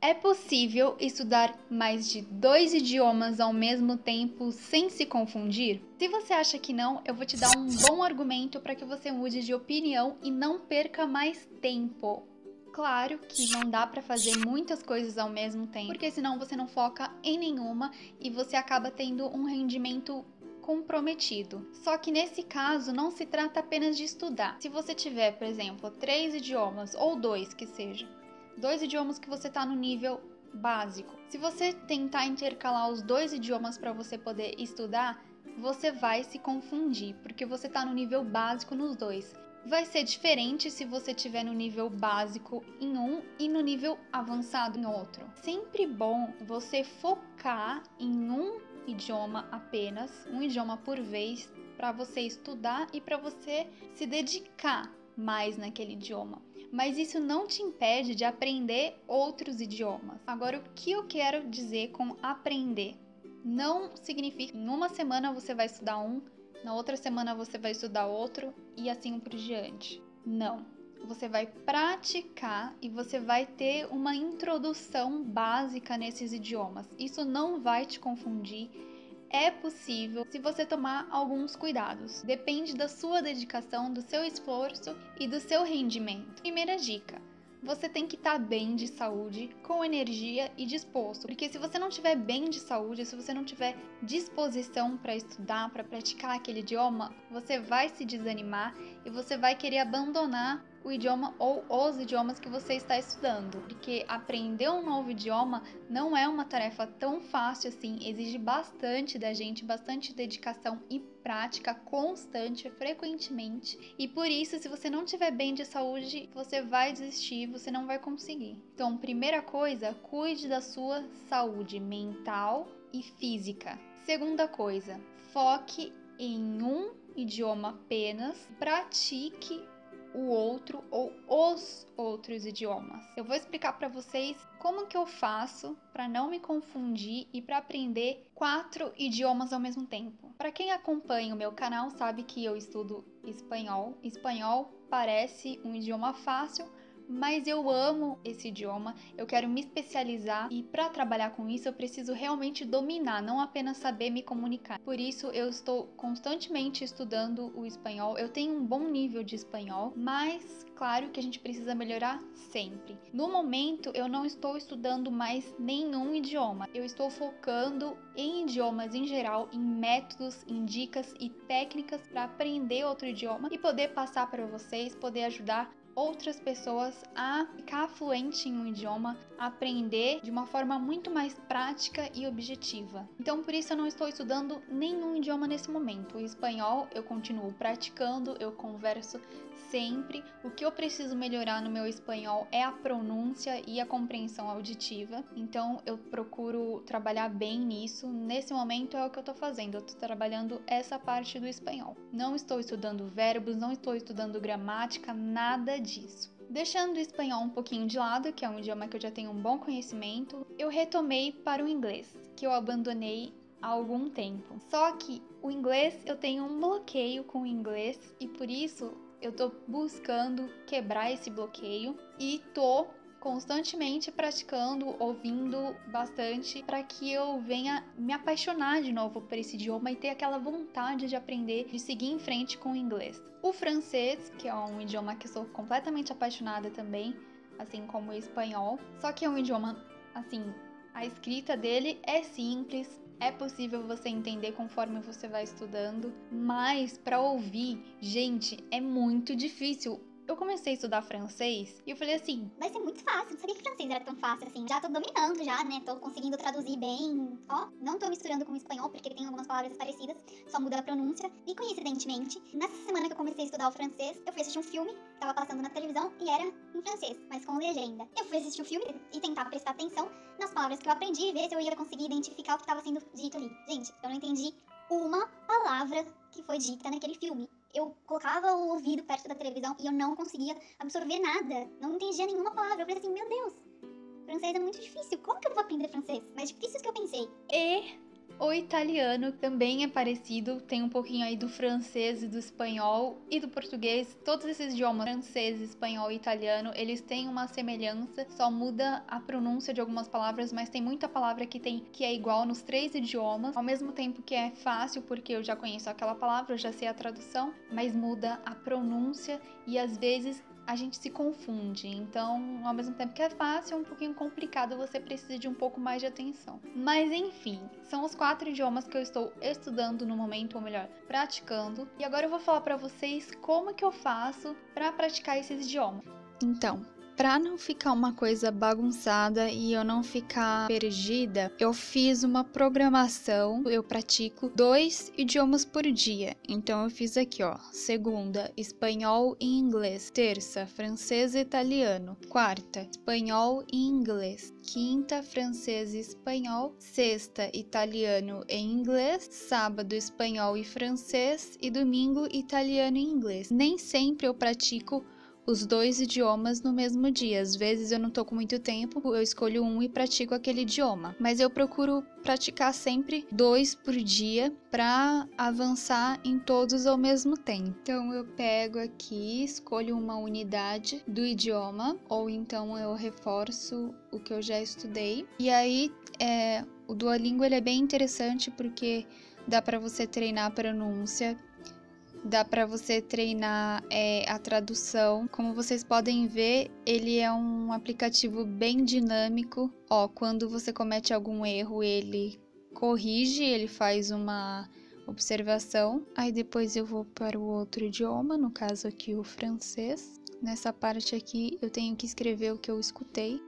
É possível estudar mais de 2 idiomas ao mesmo tempo sem se confundir? Se você acha que não, eu vou te dar um bom argumento para que você mude de opinião e não perca mais tempo. Claro que não dá para fazer muitas coisas ao mesmo tempo, porque senão você não foca em nenhuma e você acaba tendo um rendimento comprometido. Só que nesse caso não se trata apenas de estudar. Se você tiver, por exemplo, 3 idiomas ou 2 que seja, 2 idiomas que você está no nível básico. Se você tentar intercalar os 2 idiomas para você poder estudar, você vai se confundir, porque você está no nível básico nos dois. Vai ser diferente se você estiver no nível básico em um e no nível avançado em outro. Sempre bom você focar em um idioma apenas, um idioma por vez, para você estudar e para você se dedicar mais naquele idioma. Mas isso não te impede de aprender outros idiomas. Agora, o que eu quero dizer com aprender? Não significa que em uma semana você vai estudar um, na outra semana você vai estudar outro e assim por diante. Não. Você vai praticar e você vai ter uma introdução básica nesses idiomas. Isso não vai te confundir. É possível se você tomar alguns cuidados. Depende da sua dedicação, do seu esforço e do seu rendimento. Primeira dica: você tem que estar bem de saúde, com energia e disposto. Porque se você não estiver bem de saúde, se você não tiver disposição para estudar, para praticar aquele idioma, você vai se desanimar e você vai querer abandonar o idioma ou os idiomas que você está estudando. Porque aprender um novo idioma não é uma tarefa tão fácil assim, exige bastante da gente, bastante dedicação e prática constante, frequentemente. E por isso, se você não estiver bem de saúde, você vai desistir, você não vai conseguir. Então, primeira coisa, cuide da sua saúde mental e física. Segunda coisa, foque em um idioma apenas, pratique o outro ou os outros idiomas. Eu vou explicar para vocês como que eu faço para não me confundir e para aprender 4 idiomas ao mesmo tempo. Para quem acompanha o meu canal sabe que eu estudo espanhol. Espanhol parece um idioma fácil, mas eu amo esse idioma, eu quero me especializar e para trabalhar com isso eu preciso realmente dominar, não apenas saber me comunicar. Por isso eu estou constantemente estudando o espanhol, eu tenho um bom nível de espanhol, mas claro que a gente precisa melhorar sempre. No momento eu não estou estudando mais nenhum idioma, eu estou focando em idiomas em geral, em métodos, em dicas e técnicas para aprender outro idioma e poder passar para vocês, poder ajudar outras pessoas a ficar fluente em um idioma, a aprender de uma forma muito mais prática e objetiva. Então, por isso eu não estou estudando nenhum idioma nesse momento. O espanhol eu continuo praticando, eu converso sempre. O que eu preciso melhorar no meu espanhol é a pronúncia e a compreensão auditiva. Então, eu procuro trabalhar bem nisso. Nesse momento é o que eu estou fazendo. Eu estou trabalhando essa parte do espanhol. Não estou estudando verbos, não estou estudando gramática, nada disso. Deixando o espanhol um pouquinho de lado, que é um idioma que eu já tenho um bom conhecimento, eu retomei para o inglês, que eu abandonei há algum tempo. Só que o inglês, eu tenho um bloqueio com o inglês e por isso eu tô buscando quebrar esse bloqueio e tô constantemente praticando, ouvindo bastante para que eu venha me apaixonar de novo por esse idioma e ter aquela vontade de aprender, de seguir em frente com o inglês. O francês, que é um idioma que eu sou completamente apaixonada também, assim como o espanhol, só que é um idioma, assim, a escrita dele é simples, é possível você entender conforme você vai estudando, mas para ouvir, gente, é muito difícil. Eu comecei a estudar francês e eu falei assim, vai ser muito fácil, não sabia que francês era tão fácil assim. Já tô dominando já, né? Tô conseguindo traduzir bem. Ó, não tô misturando com o espanhol, porque tem algumas palavras parecidas, só muda a pronúncia. E coincidentemente, nessa semana que eu comecei a estudar o francês, eu fui assistir um filme, que tava passando na televisão, e era em francês, mas com legenda. Eu fui assistir o filme e tentava prestar atenção nas palavras que eu aprendi, ver se eu ia conseguir identificar o que tava sendo dito ali. Gente, eu não entendi uma palavra que foi dita naquele filme. Eu colocava o ouvido perto da televisão e eu não conseguia absorver nada. Não entendia nenhuma palavra. Eu falei assim, meu Deus, francês é muito difícil. Como que eu vou aprender francês? Mais difícil que eu pensei. E O italiano também é parecido, tem um pouquinho aí do francês e do espanhol e do português. Todos esses idiomas, francês, espanhol e italiano, eles têm uma semelhança, só muda a pronúncia de algumas palavras, mas tem muita palavra que é igual nos 3 idiomas, ao mesmo tempo que é fácil, porque eu já conheço aquela palavra, eu já sei a tradução, mas muda a pronúncia e às vezes a gente se confunde, então ao mesmo tempo que é fácil, é um pouquinho complicado, você precisa de um pouco mais de atenção. Mas enfim, são os 4 idiomas que eu estou estudando no momento, ou melhor, praticando. E agora eu vou falar para vocês como que eu faço para praticar esses idiomas. Então, para não ficar uma coisa bagunçada e eu não ficar perdida, eu fiz uma programação, eu pratico 2 idiomas por dia. Então eu fiz aqui, ó, segunda, espanhol e inglês, terça, francês e italiano, quarta, espanhol e inglês, quinta, francês e espanhol, sexta, italiano e inglês, sábado, espanhol e francês e domingo, italiano e inglês. Nem sempre eu pratico os 2 idiomas no mesmo dia. Às vezes eu não tô com muito tempo, eu escolho um e pratico aquele idioma. Mas eu procuro praticar sempre 2 por dia para avançar em todos ao mesmo tempo. Então eu pego aqui, escolho uma unidade do idioma, ou então eu reforço o que eu já estudei. E aí o Duolingo ele é bem interessante porque dá para você treinar a pronúncia, dá para você treinar a tradução. Como vocês podem ver, ele é um aplicativo bem dinâmico. Ó, quando você comete algum erro, ele corrige, ele faz uma observação. Aí depois eu vou para o outro idioma, no caso aqui o francês. Nessa parte aqui eu tenho que escrever o que eu escutei.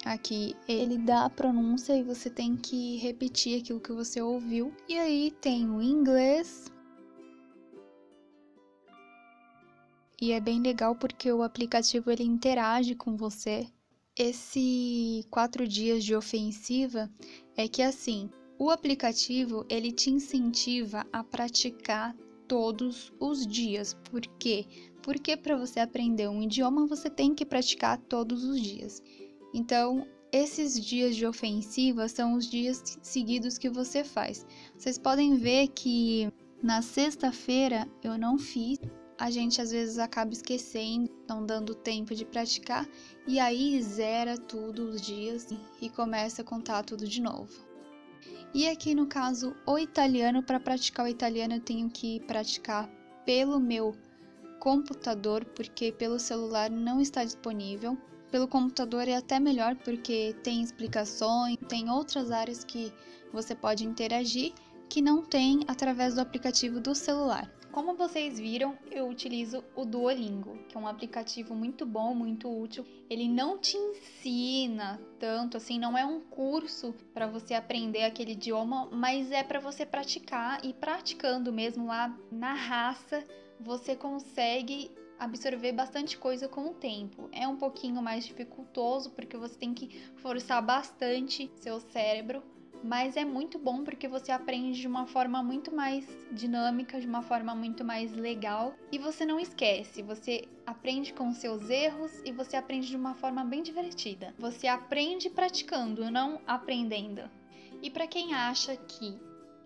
Aqui ele dá a pronúncia e você tem que repetir aquilo que você ouviu. E aí tem o inglês. E é bem legal porque o aplicativo ele interage com você. Esse 4 dias de ofensiva é que assim, o aplicativo ele te incentiva a praticar todos os dias. Por quê? Porque para você aprender um idioma você tem que praticar todos os dias. Então, esses dias de ofensiva são os dias seguidos que você faz. Vocês podem ver que na sexta-feira eu não fiz. A gente às vezes acaba esquecendo, não dando tempo de praticar, e aí zera tudo os dias e começa a contar tudo de novo. E aqui no caso, o italiano, para praticar o italiano eu tenho que praticar pelo meu computador, porque pelo celular não está disponível. Pelo computador é até melhor porque tem explicações, tem outras áreas que você pode interagir que não tem através do aplicativo do celular. Como vocês viram, eu utilizo o Duolingo, que é um aplicativo muito bom, muito útil. Ele não te ensina tanto, assim, não é um curso para você aprender aquele idioma, mas é para você praticar, e praticando mesmo lá na raça, você consegue absorver bastante coisa com o tempo. É um pouquinho mais dificultoso porque você tem que forçar bastante seu cérebro, mas é muito bom porque você aprende de uma forma muito mais dinâmica, de uma forma muito mais legal, e você não esquece, você aprende com seus erros e você aprende de uma forma bem divertida. Você aprende praticando, não aprendendo. E para quem acha que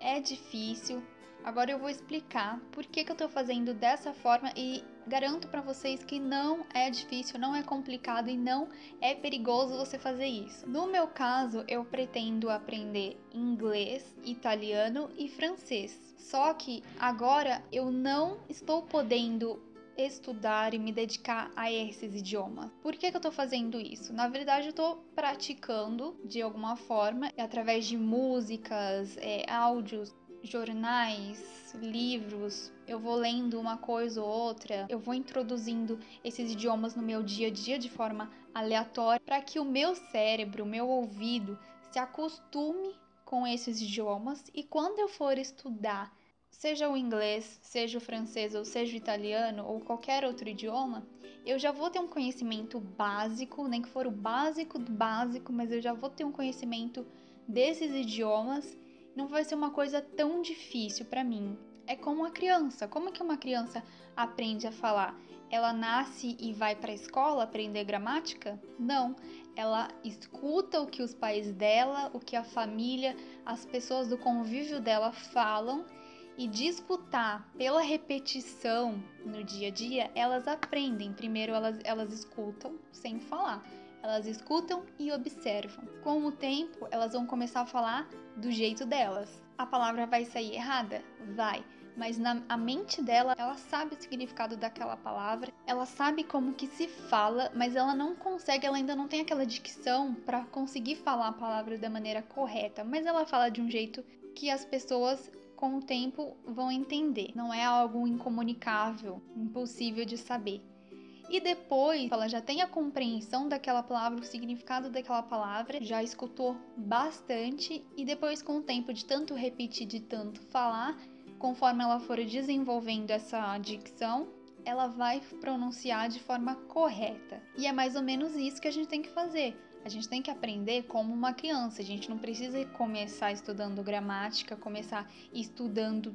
é difícil, agora eu vou explicar por que eu tô fazendo dessa forma e garanto para vocês que não é difícil, não é complicado e não é perigoso você fazer isso. No meu caso, eu pretendo aprender inglês, italiano e francês. Só que agora eu não estou podendo estudar e me dedicar a esses idiomas. Por que eu tô fazendo isso? Na verdade, eu tô praticando de alguma forma, através de músicas, áudios, jornais, livros, eu vou lendo uma coisa ou outra, eu vou introduzindo esses idiomas no meu dia a dia de forma aleatória para que o meu cérebro, o meu ouvido se acostume com esses idiomas, e quando eu for estudar, seja o inglês, seja o francês ou seja o italiano ou qualquer outro idioma, eu já vou ter um conhecimento básico, nem que for o básico do básico, mas eu já vou ter um conhecimento desses idiomas. Não vai ser uma coisa tão difícil para mim. É como a criança. Como que uma criança aprende a falar? Ela nasce e vai para a escola aprender gramática? Não. Ela escuta o que os pais dela, o que a família, as pessoas do convívio dela falam, e de escutar pela repetição no dia a dia, elas aprendem. Primeiro elas escutam sem falar. Elas escutam e observam. Com o tempo, elas vão começar a falar do jeito delas. A palavra vai sair errada? Vai. Mas a mente dela, ela sabe o significado daquela palavra, ela sabe como que se fala, mas ela não consegue, ela ainda não tem aquela dicção para conseguir falar a palavra da maneira correta, mas ela fala de um jeito que as pessoas com o tempo vão entender. Não é algo incomunicável, impossível de saber. E depois ela já tem a compreensão daquela palavra, o significado daquela palavra, já escutou bastante, e depois, com o tempo de tanto repetir, de tanto falar, conforme ela for desenvolvendo essa dicção, ela vai pronunciar de forma correta. E é mais ou menos isso que a gente tem que fazer. A gente tem que aprender como uma criança. A gente não precisa começar estudando gramática, começar estudando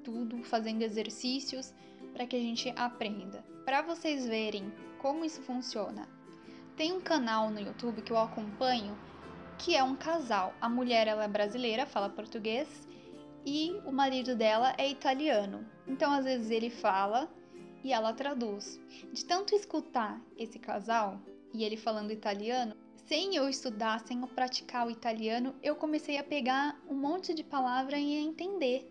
tudo, fazendo exercícios para que a gente aprenda. Para vocês verem como isso funciona, tem um canal no YouTube que eu acompanho, que é um casal. A mulher, ela é brasileira, fala português, e o marido dela é italiano. Então, às vezes ele fala e ela traduz. De tanto escutar esse casal e ele falando italiano, sem eu estudar, sem eu praticar o italiano, eu comecei a pegar um monte de palavra e a entender.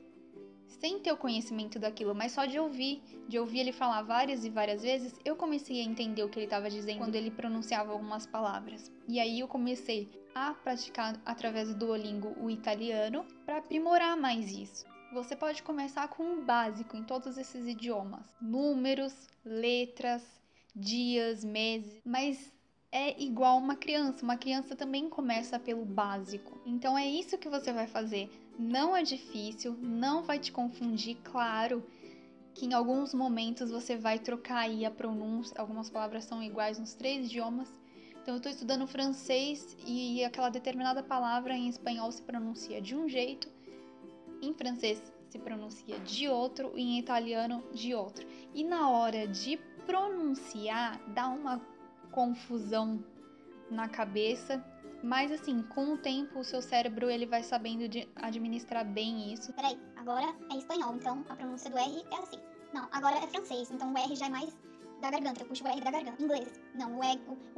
Sem ter o conhecimento daquilo, mas só de ouvir ele falar várias e várias vezes, eu comecei a entender o que ele estava dizendo quando ele pronunciava algumas palavras. E aí eu comecei a praticar através do Duolingo o italiano para aprimorar mais isso. Você pode começar com o básico em todos esses idiomas: números, letras, dias, meses, mas é igual uma criança também começa pelo básico. Então é isso que você vai fazer. Não é difícil, não vai te confundir, claro que em alguns momentos você vai trocar aí a pronúncia, algumas palavras são iguais nos 3 idiomas. Então eu estou estudando francês e aquela determinada palavra em espanhol se pronuncia de um jeito, em francês se pronuncia de outro e em italiano de outro. E na hora de pronunciar dá uma confusão na cabeça, mas assim, com o tempo o seu cérebro ele vai sabendo administrar bem isso. Peraí, agora é espanhol, então a pronúncia do R é assim. Não, agora é francês, então o R já é mais da garganta, eu puxo o R da garganta. Inglês, não, o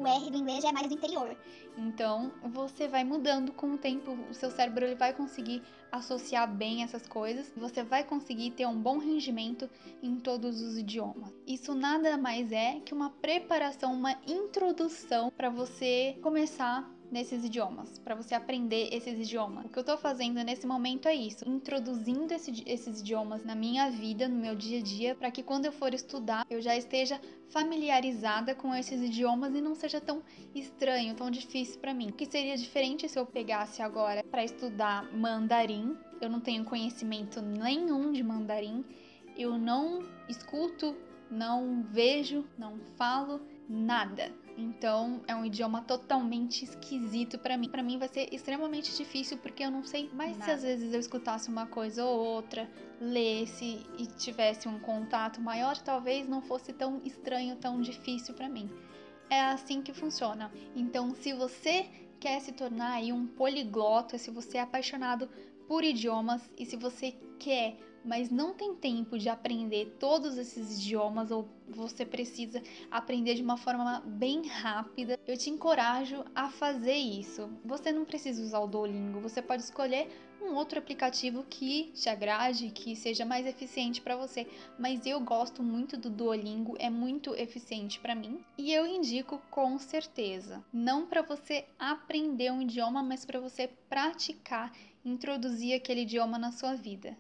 R do inglês já é mais do interior. Então você vai mudando com o tempo, o seu cérebro ele vai conseguir associar bem essas coisas, você vai conseguir ter um bom rendimento em todos os idiomas. Isso nada mais é que uma preparação, uma introdução para você começar nesses idiomas, para você aprender esses idiomas. O que eu tô fazendo nesse momento é isso, introduzindo esses idiomas na minha vida, no meu dia a dia, para que quando eu for estudar, eu já esteja familiarizada com esses idiomas e não seja tão estranho, tão difícil para mim. O que seria diferente se eu pegasse agora para estudar mandarim? Eu não tenho conhecimento nenhum de mandarim, eu não escuto, não vejo, não falo nada. Então, é um idioma totalmente esquisito pra mim. Pra mim vai ser extremamente difícil porque eu não sei. Mas nada. Se às vezes eu escutasse uma coisa ou outra, lesse e tivesse um contato maior, talvez não fosse tão estranho, tão difícil pra mim. É assim que funciona. Então, se você quer se tornar aí um poliglota, se você é apaixonado por idiomas e se você quer, mas não tem tempo de aprender todos esses idiomas ou você precisa aprender de uma forma bem rápida, eu te encorajo a fazer isso. Você não precisa usar o Duolingo, você pode escolher um outro aplicativo que te agrade, que seja mais eficiente para você, mas eu gosto muito do Duolingo, é muito eficiente para mim e eu indico com certeza. Não para você aprender um idioma, mas para você praticar, introduzir aquele idioma na sua vida.